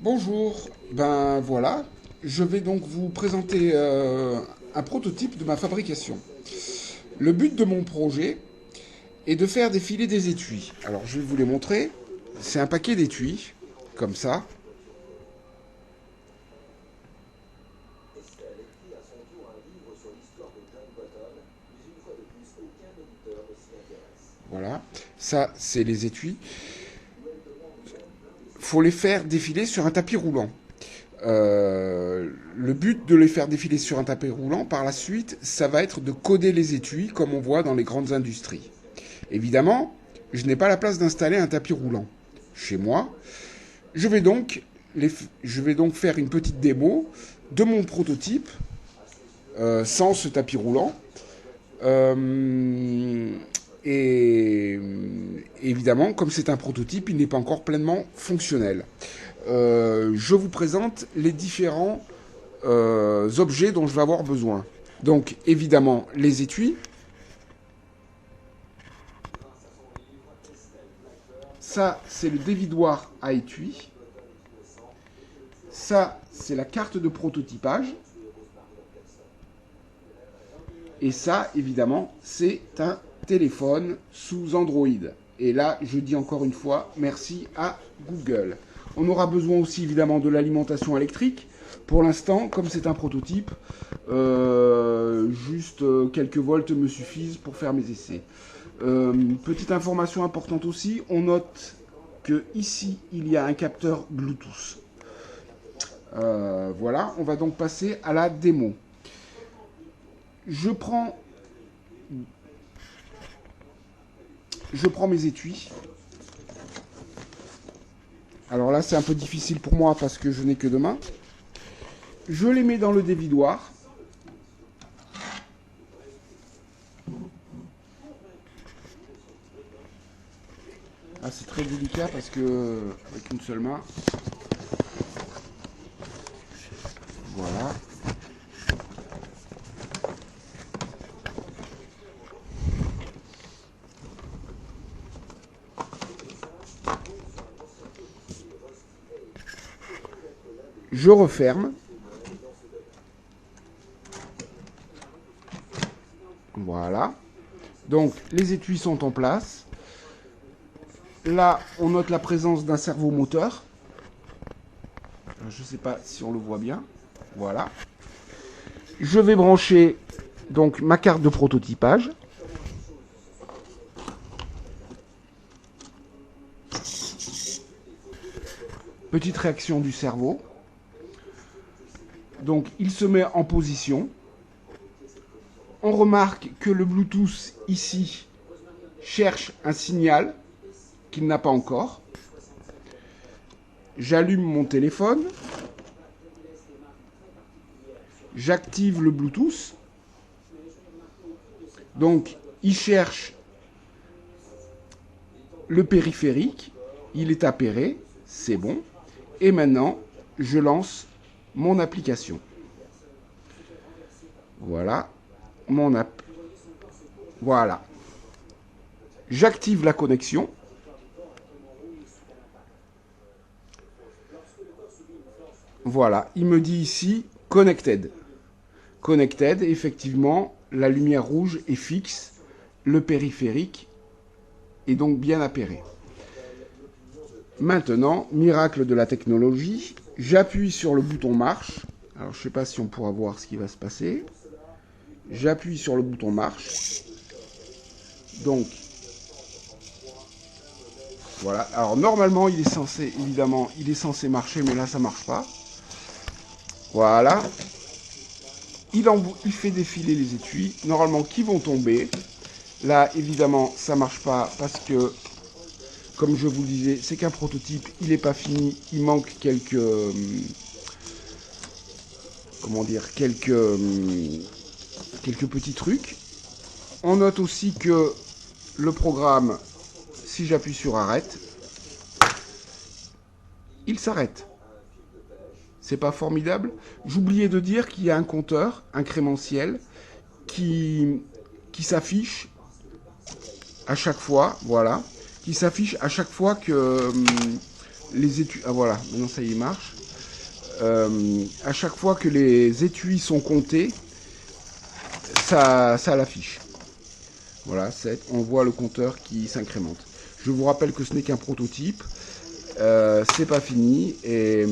Bonjour, ben voilà, je vais donc vous présenter un prototype de ma fabrication. Le but de mon projet est de faire défiler des étuis. Alors je vais vous les montrer. C'est un paquet d'étuis, comme ça. Voilà, ça c'est les étuis. Faut les faire défiler sur un tapis roulant. Le but de les faire défiler sur un tapis roulant, par la suite, ça va être de coder les étuis comme on voit dans les grandes industries. Évidemment, je n'ai pas la place d'installer un tapis roulant chez moi. Je vais donc, je vais donc faire une petite démo de mon prototype sans ce tapis roulant. Et évidemment, comme c'est un prototype, il n'est pas encore pleinement fonctionnel. Je vous présente les différents objets dont je vais avoir besoin. Donc évidemment les étuis. Ça, c'est le dévidoir à étui. Ça, c'est la carte de prototypage. Et ça, évidemment, c'est un téléphone sous Android. Et là, je dis encore une fois, merci à Google. On aura besoin aussi, évidemment, de l'alimentation électrique. Pour l'instant, comme c'est un prototype, juste quelques volts me suffisent pour faire mes essais. Petite information importante aussi, on note que ici, il y a un capteur Bluetooth. Voilà, on va donc passer à la démo. Je prends mes étuis. Alors là, c'est un peu difficile pour moi parce que je n'ai que deux mains. Je les mets dans le dévidoir. Ah, c'est très délicat parce que avec une seule main. Voilà. Je referme. Voilà. Donc les étuis sont en place. Là, on note la présence d'un servomoteur. Je ne sais pas si on le voit bien. Voilà. Je vais brancher donc ma carte de prototypage. Petite réaction du cerveau. Donc il se met en position. On remarque que le Bluetooth ici cherche un signal qu'il n'a pas encore. J'allume mon téléphone. J'active le Bluetooth. Donc il cherche le périphérique. Il est appairé. C'est bon. Et maintenant, je lance mon application. Voilà. Mon app. Voilà. J'active la connexion. Voilà. Il me dit ici Connected. Connected, effectivement, la lumière rouge est fixe. Le périphérique est donc bien appairé. Maintenant, miracle de la technologie, j'appuie sur le bouton marche. Alors, je ne sais pas si on pourra voir ce qui va se passer. J'appuie sur le bouton marche. Donc, voilà. Alors, normalement, il est censé, évidemment, il est censé marcher, mais là, ça ne marche pas. Voilà. Il fait défiler les étuis, normalement, qui vont tomber. Là, évidemment, ça ne marche pas parce que, comme je vous le disais, c'est qu'un prototype, il n'est pas fini, il manque quelques... comment dire, quelques petits trucs. On note aussi que le programme, si j'appuie sur arrête, il s'arrête. C'est pas formidable? J'oubliais de dire qu'il y a un compteur incrémentiel qui s'affiche à chaque fois, voilà, qui s'affiche à chaque fois que les étuis... Ah voilà, maintenant ça y marche. À chaque fois que les étuis sont comptés, ça l'affiche. Voilà, on voit le compteur qui s'incrémente. Je vous rappelle que ce n'est qu'un prototype. C'est pas fini et